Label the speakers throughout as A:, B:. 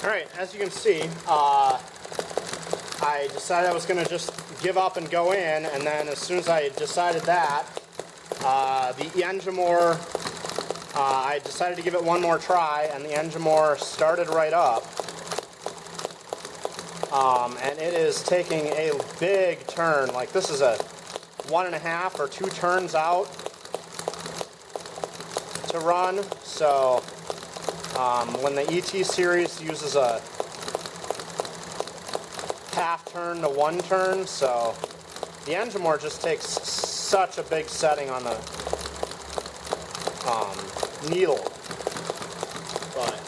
A: Alright, as you can see, I decided I was going to just give up and go in, and then as soon as I decided that, the Enjomor, I decided to give it one more try, and the Enjomor started right up. And it is taking a big turn. Like, this is a 1.5 or 2 turns out to run. So when the ET series uses a half turn to 1 turn, so the Enjomor just takes such a big setting on the needle. But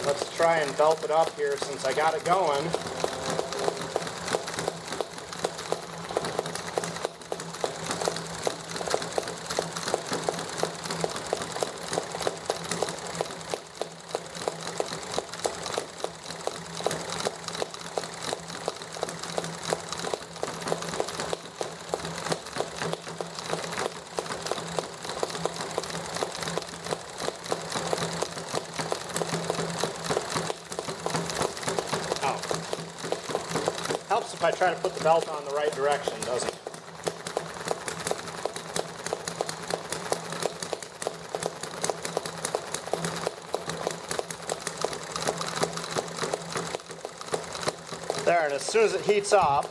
A: let's try and belt it up here since I got it going. Helps if I try to put the belt on the right direction, doesn't it? There, and as soon as it heats up,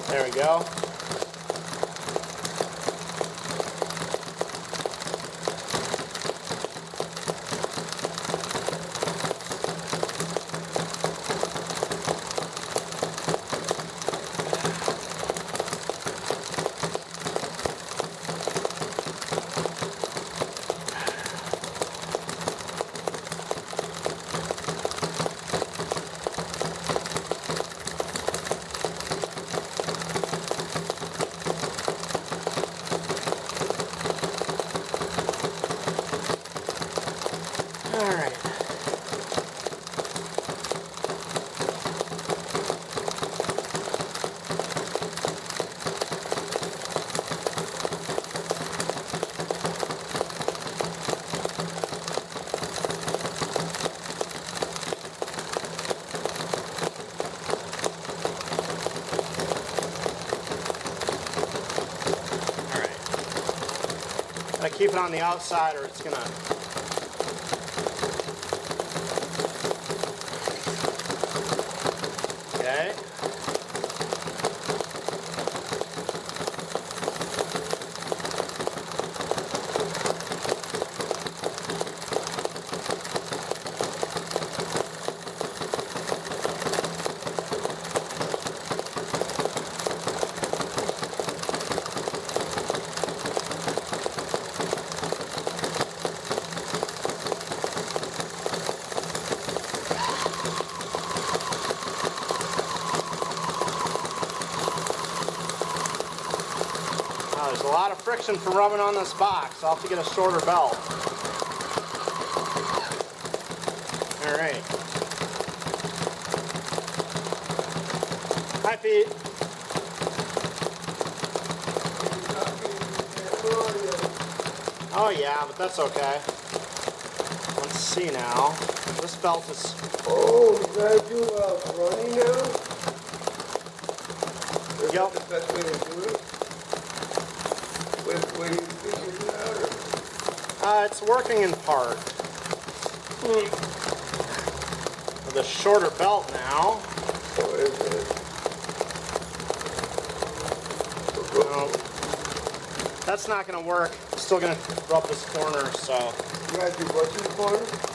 A: there we go. Alright. Gotta keep it on the outside or it's gonna okay. There's a lot of friction from rubbing on this box. I'll have to get a shorter belt. Alright. Hi, Pete. Oh yeah, but that's okay. Let's see now. This belt is...
B: Oh, you gotta do running now? Is
A: Yep.
B: that the best way to do it? Where you figure it out?
A: it's working in part. With a shorter belt now.
B: Or is it?
A: No, that's not going to work. Still going to rub this corner, so.
B: You gotta do what's in the corner?